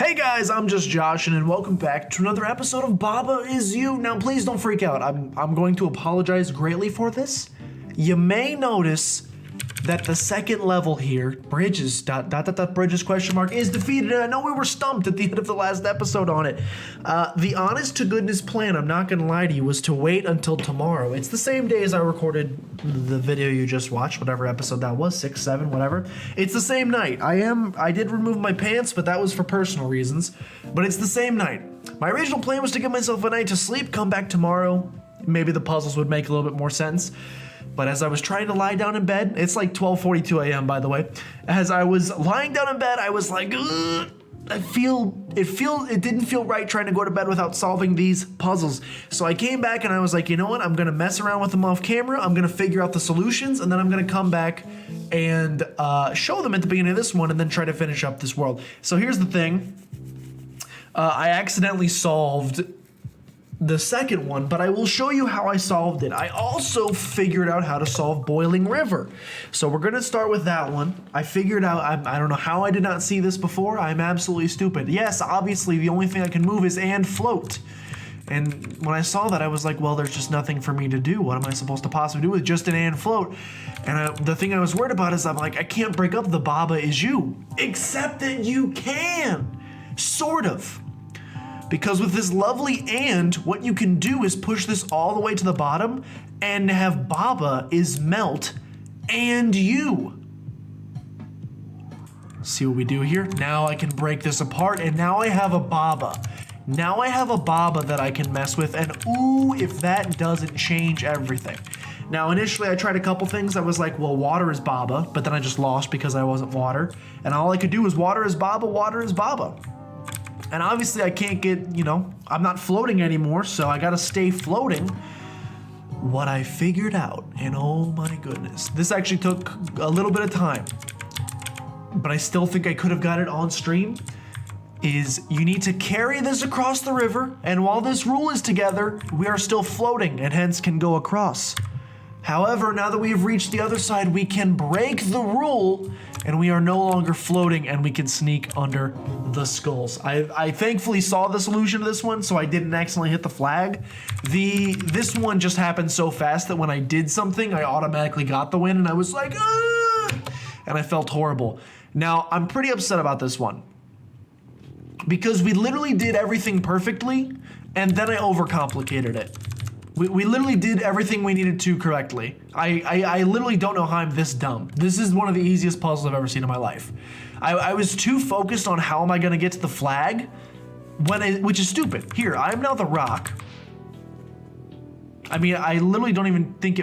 Hey guys, I'm just Josh, and welcome back to another episode of Baba Is You. Now, please don't freak out. I'm going to apologize greatly for this. You may notice that the second level here, Bridges, Bridges question mark, is defeated. And I know we were stumped at the end of the last episode on it. The honest to goodness plan, I'm not gonna lie to you, was to wait until tomorrow. It's the same day as I recorded the video you just watched, whatever episode that was, 6, 7, whatever. It's the same night. I did remove my pants, but that was for personal reasons. But it's the same night. My original plan was to give myself a night to sleep, come back tomorrow. Maybe the puzzles would make a little bit more sense. But as I was trying to lie down in bed, it's like 12:42 a.m. by the way. As I was lying down in bed, I was like, ugh, it didn't feel right trying to go to bed without solving these puzzles. So I came back and I was like, you know what? I'm gonna mess around with them off camera. I'm gonna figure out the solutions, and then I'm gonna come back and show them at the beginning of this one, and then try to finish up this world. So here's the thing. I accidentally solved the second one, but I will show you how I solved it. I also figured out how to solve Boiling River. So we're gonna start with that one. I figured out, I don't know how I did not see this before. I'm absolutely stupid. Yes, obviously the only thing I can move is and float. And when I saw that, I was like, well, there's just nothing for me to do. What am I supposed to possibly do with just an and float? And the thing I was worried about is I'm like, I can't break up the Baba Is You. Except that you can, sort of. Because with this lovely and, what you can do is push this all the way to the bottom and have Baba Is melt and you. See what we do here? Now I can break this apart, and now I have a Baba. Now I have a Baba that I can mess with, and ooh, if that doesn't change everything. Now initially I tried a couple things. I was like, well, water is Baba, but then I just lost because I wasn't water. And all I could do was water is Baba, water is Baba. And obviously I can't get, you know, I'm not floating anymore, so I gotta stay floating. What I figured out, and oh my goodness, this actually took a little bit of time, but I still think I could have got it on stream, is you need to carry this across the river, and while this rule is together, we are still floating and hence can go across. However, now that we have reached the other side, we can break the rule and we are no longer floating and we can sneak under the skulls. I thankfully saw the solution to this one, so I didn't accidentally hit the flag. This one just happened so fast that when I did something, I automatically got the win, and I was like, ah! And I felt horrible. Now, I'm pretty upset about this one because we literally did everything perfectly and then I overcomplicated it. We literally did everything we needed to correctly. I literally don't know how I'm this dumb. This is one of the easiest puzzles I've ever seen in my life. I was too focused on how am I gonna get to the flag, which is stupid. Here, I'm now the rock. I mean, I literally don't even think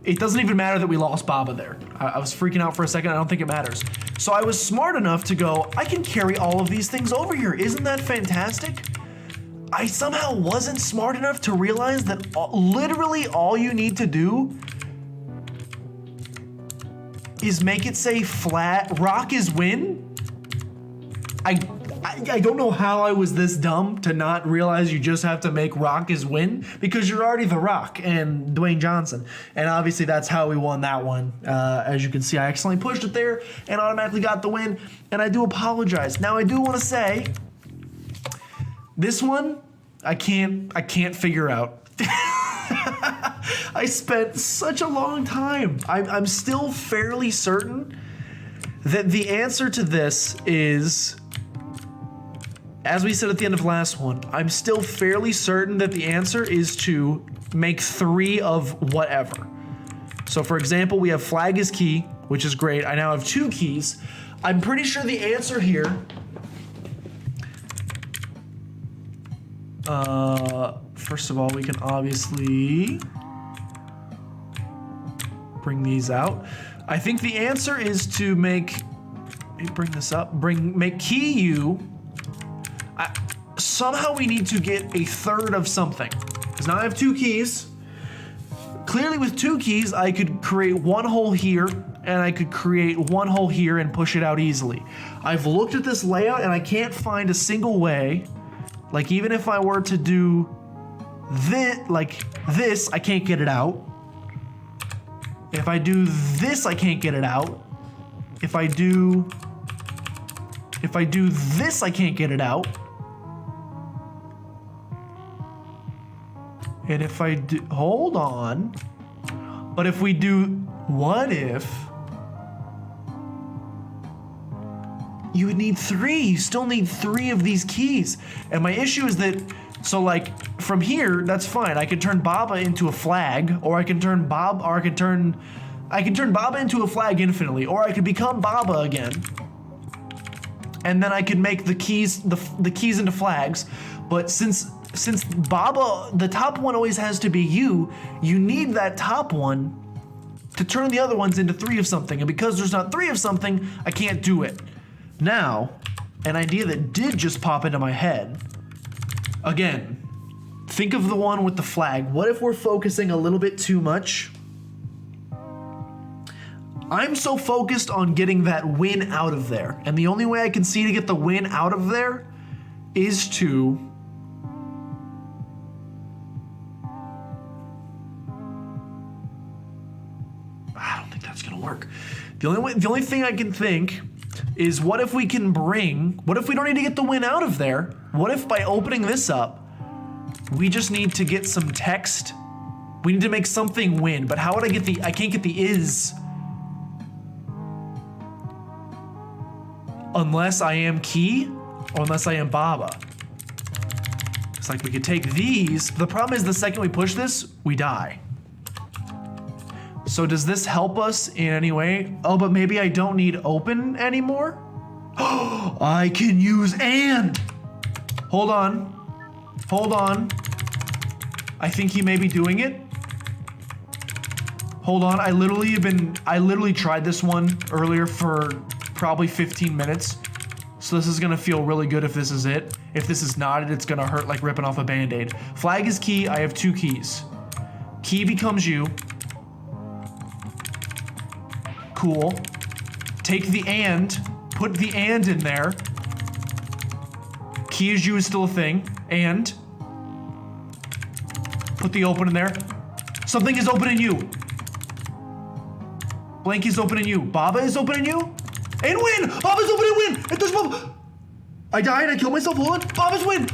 it doesn't even matter that we lost Baba there. I was freaking out for a second, I don't think it matters. So I was smart enough to go, I can carry all of these things over here. Isn't that fantastic? I somehow wasn't smart enough to realize that literally all you need to do is make it say flat, rock is win. I don't know how I was this dumb to not realize you just have to make rock is win, because you're already the Rock and Dwayne Johnson. And obviously that's how we won that one. As you can see, I accidentally pushed it there and automatically got the win. And I do apologize. Now I do want to say, this one, I can't figure out. I spent such a long time. I'm still fairly certain that the answer to this is, as we said at the end of last one, I'm still fairly certain that the answer is to make 3 of whatever. So for example, we have flag is key, which is great. I now have 2 keys. I'm pretty sure the answer here, first of all, we can obviously bring these out. I think the answer is to make, let me bring this up, make key U. Somehow we need to get a third of something, because now I have 2 keys. Clearly with 2 keys, I could create 1 hole here, and I could create 1 hole here and push it out easily. I've looked at this layout and I can't find a single way. Like, even if I were to do this, like this, I can't get it out. If I do this, I can't get it out. If I do If I do this, I can't get it out. And if I do, hold on. But if we do, what if? You would need 3, you still need 3 of these keys. And my issue is that, so like, from here, that's fine. I could turn Baba into a flag, or I can turn I can turn Baba into a flag infinitely, or I could become Baba again. And then I could make the keys the keys into flags. But since Baba, the top one always has to be you need that top one to turn the other ones into 3 of something. And because there's not 3 of something, I can't do it. Now, an idea that did just pop into my head. Again, think of the one with the flag. What if we're focusing a little bit too much? I'm so focused on getting that win out of there. And the only way I can see to get the win out of there is to... I don't think that's gonna work. The only thing I can think is what if we don't need to get the win out of there? What if by opening this up, we just need to get some text? We need to make something win, but how would I can't get the is. Unless I am Key, or unless I am Baba. It's like we could take these. The problem is the second we push this, we die. So does this help us in any way? Oh, but maybe I don't need open anymore? I can use and. Hold on. I think he may be doing it. Hold on, I literally tried this one earlier for probably 15 minutes. So this is gonna feel really good if this is it. If this is not it, it's gonna hurt like ripping off a band-aid. Flag is key, I have 2 keys. Key becomes you. Cool. Take the and, put the and in there. Key is you is still a thing. And put the open in there. Something is open in you. Blank is open in you. Baba is open in you. And win! Baba's open and win! It does Baba. I died, I killed myself, hold on. Baba's win!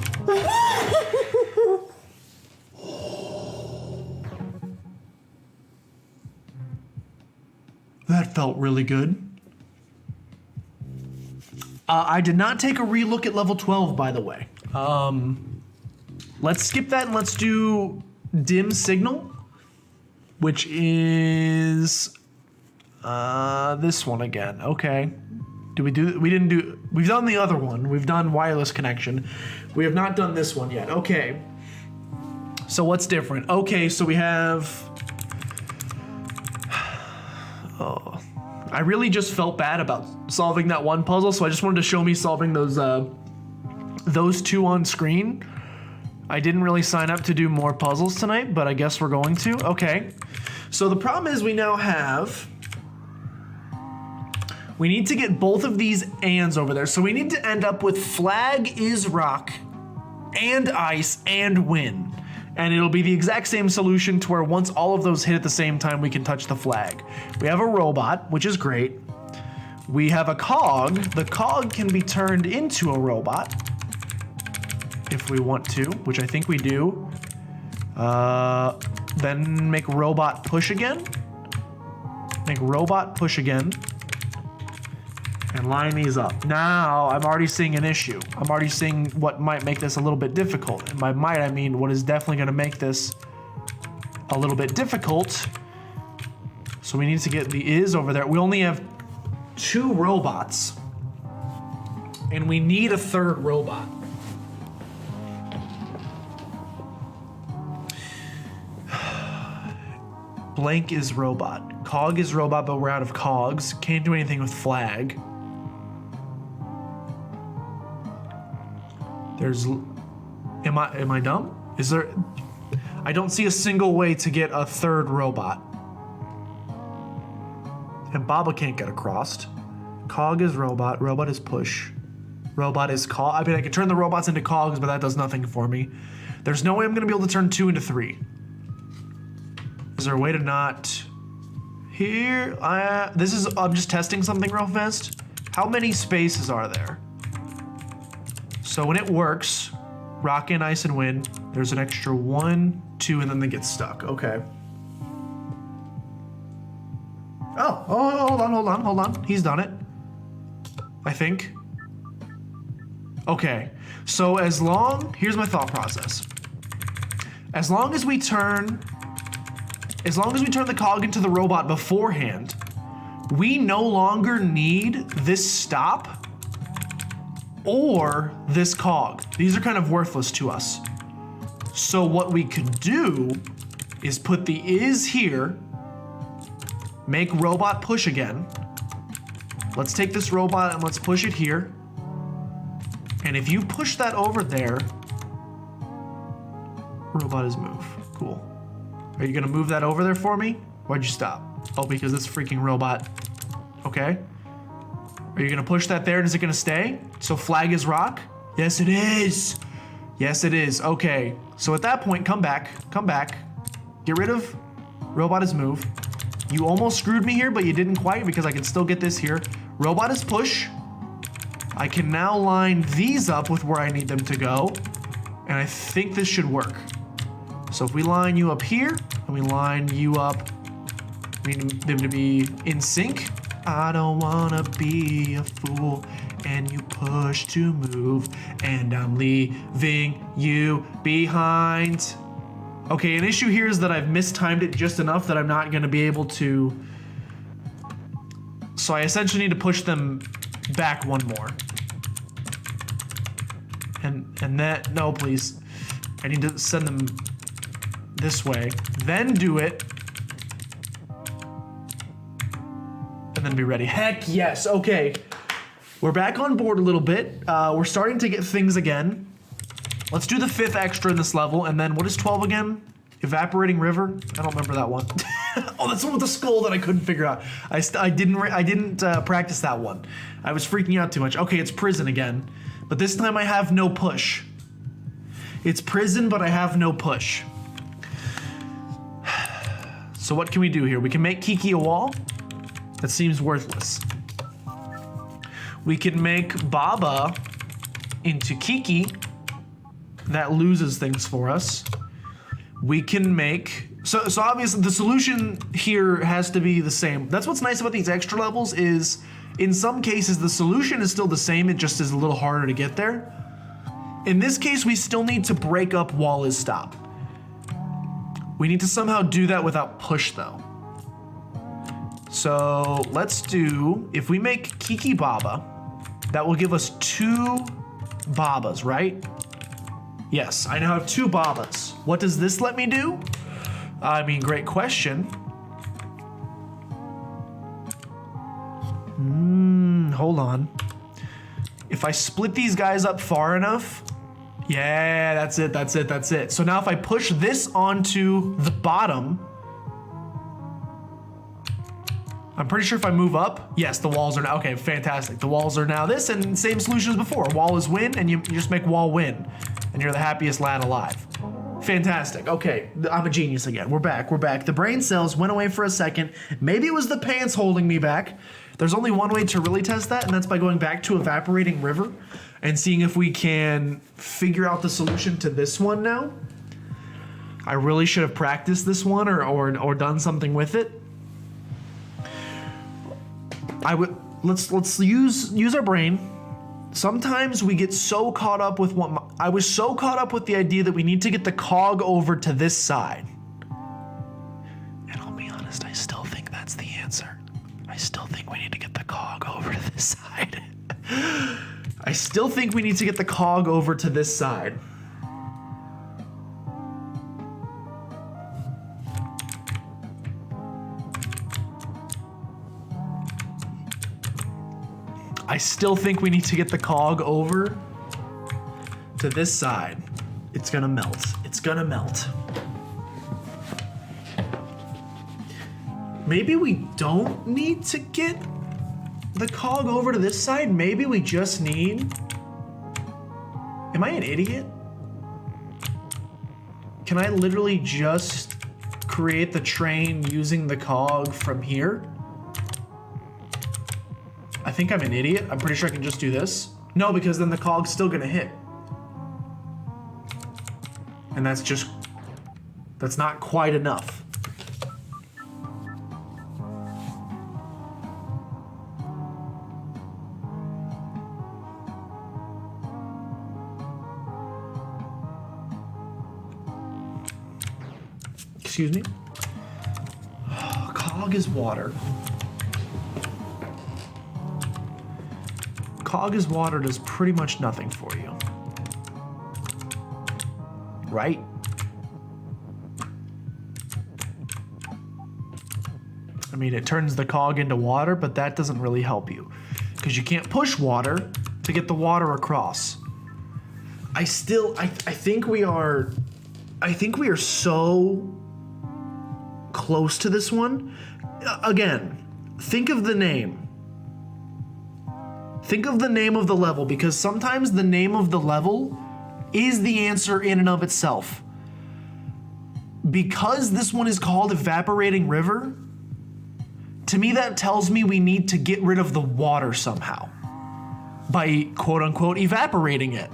That felt really good. I did not take a relook at level 12, by the way. Let's skip that and let's do dim signal, which is this one again. Okay. We didn't do, we've done the other one. We've done wireless connection. We have not done this one yet. Okay. So what's different? Okay, so we have, oh, I really just felt bad about solving that one puzzle, so I just wanted to show me solving those 2 on screen. I didn't really sign up to do more puzzles tonight, but I guess we're going to. Okay. So the problem is we now have, we need to get both of these ands over there. So we need to end up with flag is rock and ice and win. And it'll be the exact same solution to where once all of those hit at the same time, we can touch the flag. We have a robot, which is great. We have a cog. The cog can be turned into a robot if we want to, which I think we do. Then make robot push again. Make robot push again. And line these up. Now, I'm already seeing an issue. I'm already seeing what might make this a little bit difficult. And by might, I mean what is definitely gonna make this a little bit difficult. So we need to get the is over there. We only have 2 robots. And we need a 3rd robot. Blank is robot. Cog is robot, but we're out of cogs. Can't do anything with flag. There's, am I dumb? Is there, I don't see a single way to get a 3rd robot. And Baba can't get across. Cog is robot, robot is push. Robot is cog. I mean, I can turn the robots into cogs, but that does nothing for me. There's no way I'm gonna be able to turn 2 into 3. Is there a way to not? Here, I'm just testing something real fast. How many spaces are there? So when it works, rock and ice and wind, there's an extra 1, 2, and then they get stuck. Okay. Oh, hold on. He's done it. I think. Okay. So here's my thought process. As long as we turn the cog into the robot beforehand, we no longer need this stop or this cog. These are kind of worthless to us. So what we could do is put the is here, make robot push again. Let's take this robot and let's push it here. And if you push that over there, robot is move. Cool. Are you gonna move that over there for me? Why'd you stop? Oh, because it's freaking robot. Okay. Are you gonna push that there and is it gonna stay? So flag is rock? Yes, it is. Yes, it is. Okay. So at that point, come back. Get rid of robot is move. You almost screwed me here, but you didn't quite because I can still get this here. Robot is push. I can now line these up with where I need them to go. And I think this should work. So if we line you up here and we line you up, we need them to be in sync. I don't wanna be a fool and you push to move and I'm leaving you behind. Okay, an issue here is that I've mistimed it just enough that I'm not gonna be able to. So I essentially need to push them back one more. And that, no please. I need to send them this way, then do it. And then be ready. Heck yes, okay. We're back on board a little bit. We're starting to get things again. Let's do the 5th extra in this level, and then what is 12 again? Evaporating River? I don't remember that one. Oh, that's the one with the skull that I couldn't figure out. I didn't practice that one. I was freaking out too much. Okay, it's prison again, but this time I have no push. It's prison, but I have no push. So what can we do here? We can make Kiki a wall. That seems worthless. We can make Baba into Kiki. That loses things for us. We can make, so obviously the solution here has to be the same. That's what's nice about these extra levels is in some cases the solution is still the same, it just is a little harder to get there. In this case, we still need to break up wall is stop. We need to somehow do that without push though. So let's do, if we make Kiki Baba, that will give us 2 Babas, right? Yes, I now have 2 Babas. What does this let me do? I mean, great question. Hold on. If I split these guys up far enough, yeah, that's it. So now if I push this onto the bottom, I'm pretty sure if I move up, yes, the walls are now, okay, fantastic. The walls are now this, and same solution as before. Wall is win, and you just make wall win, and you're the happiest lad alive. Fantastic, okay, I'm a genius again. We're back. The brain cells went away for a second. Maybe it was the pants holding me back. There's only one way to really test that, and that's by going back to Evaporating River and seeing if we can figure out the solution to this one now. I really should have practiced this one or done something with it. Let's use our brain. Sometimes we get so caught up with I was so caught up with the idea that we need to get the cog over to this side. And I'll be honest, I still think that's the answer. I still think we need to get the cog over to this side. I still think we need to get the cog over to this side. I still think we need to get the cog over to this side. It's gonna melt. It's gonna melt. Maybe we don't need to get the cog over to this side. Maybe we just need... Am I an idiot? Can I literally just create the train using the cog from here? I think I'm an idiot. I'm pretty sure I can just do this. No, because then the cog's still gonna hit. And that's not quite enough. Excuse me. Cog is water. Cog is water does pretty much nothing for you. Right? I mean, it turns the cog into water, but that doesn't really help you because you can't push water to get the water across. I think we are so close to this one. Again, think of the name. Think of the name of the level, because sometimes the name of the level is the answer in and of itself. Because this one is called Evaporating River, to me that tells me we need to get rid of the water somehow by quote unquote evaporating it.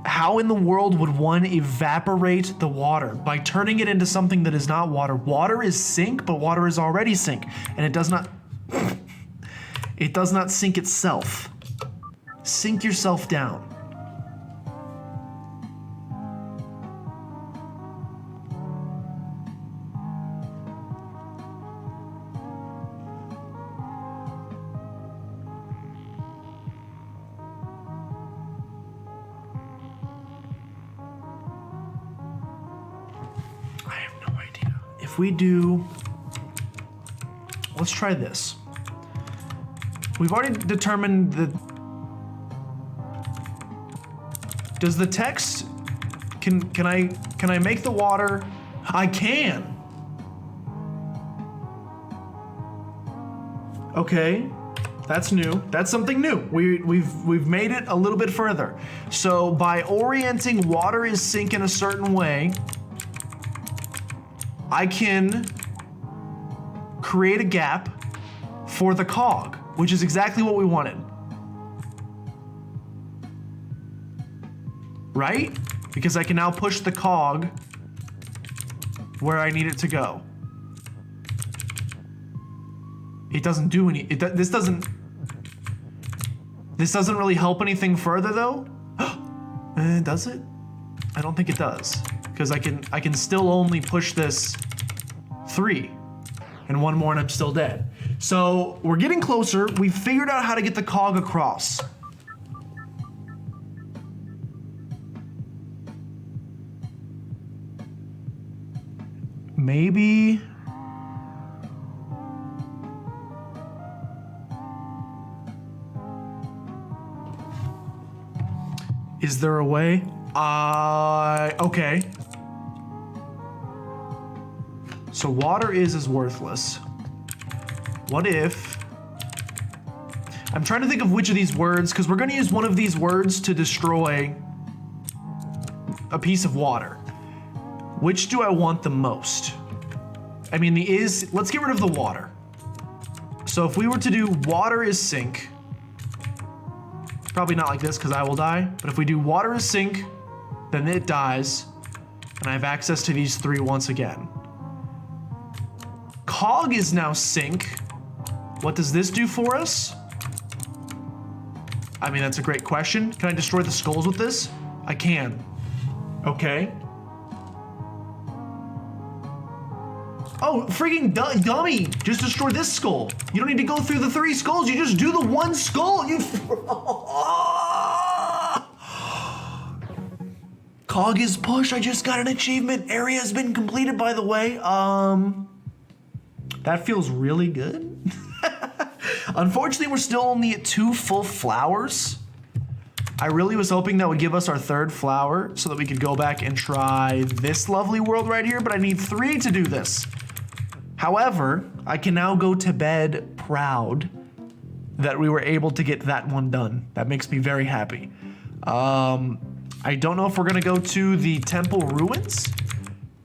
How in the world would one evaporate the water? By turning it into something that is not water. Water is sink, but water is already sink, and it does not sink itself. Sink yourself down. We do, let's try this. We've already determined does the text, can I make the water? I can. Okay, that's new. That's something new. We've made it a little bit further. So by orienting water is sink in a certain way, I can create a gap for the cog, which is exactly what we wanted. Right? Because I can now push the cog where I need it to go. It doesn't do any, this doesn't really help anything further though. Does it? I don't think it does. Because I can still only push this 3 and one more and I'm still dead. So we're getting closer. We've figured out how to get the cog across. Maybe. Is there a way? Okay. So water is worthless. What if, I'm trying to think of which of these words, because we're going to use one of these words to destroy a piece of water. Which do I want the most? I mean, let's get rid of the water. So if we were to do water is sink, probably not like this because I will die, but if we do water is sink, then it dies, and I have access to these 3 once again. Cog is now sink. What does this do for us? I mean, that's a great question. Can I destroy the skulls with this? I can. Okay. Oh, freaking dummy! Just destroy this skull. You don't need to go through the 3 skulls. You just do the 1 skull. You. Cog is push. I just got an achievement. Area has been completed, by the way. That feels really good. Unfortunately, we're still only at 2 full flowers. I really was hoping that would give us our 3rd flower so that we could go back and try this lovely world right here, but I need 3 to do this. However, I can now go to bed proud that we were able to get that one done. That makes me very happy. I don't know if we're gonna go to the temple ruins,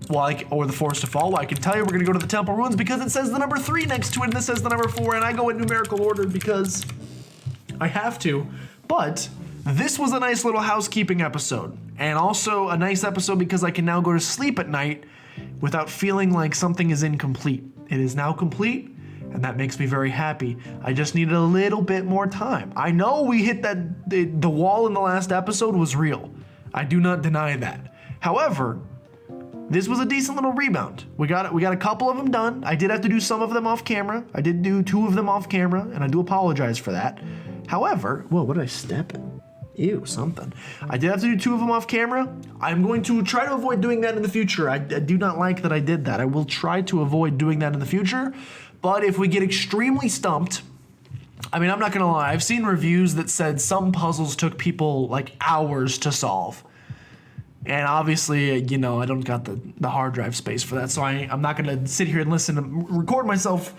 or the forest of fall. Well, I can tell you we're gonna go to the temple ruins because it says the number 3 next to it and this says the number 4, and I go in numerical order because I have to. But This was a nice little housekeeping episode, and also a nice episode because I can now go to sleep at night without feeling like something is incomplete. It is now complete, and that makes me very happy. I just needed a little bit more time. I know we hit that, the wall in the last episode was real. I do not deny that. However, this was a decent little rebound. We got a couple of them done. I did have to do some of them off camera. I did do 2 of them off camera, and I do apologize for that. However, whoa, what did I step in? Ew, something. I did have to do 2 of them off camera. I'm going to try to avoid doing that in the future. I do not like that I did that. I will try to avoid doing that in the future. But if we get extremely stumped, I mean, I'm not gonna lie. I've seen reviews that said some puzzles took people like hours to solve. And obviously, you know, I don't got the hard drive space for that. So I'm not gonna sit here and listen and record myself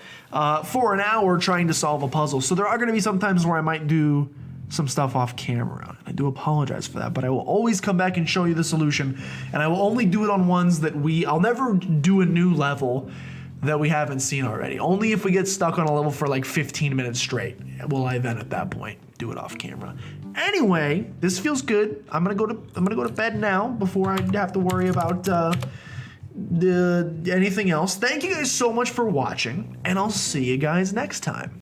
for an hour trying to solve a puzzle. So there are gonna be some times where I might do some stuff off camera. I do apologize for that, but I will always come back and show you the solution, and I will only do it on ones that I'll never do a new level that we haven't seen already. Only if we get stuck on a level for like 15 minutes straight will I then at that point do it off camera. Anyway, this feels good. I'm gonna go to bed now before I have to worry about anything else. Thank you guys so much for watching, and I'll see you guys next time.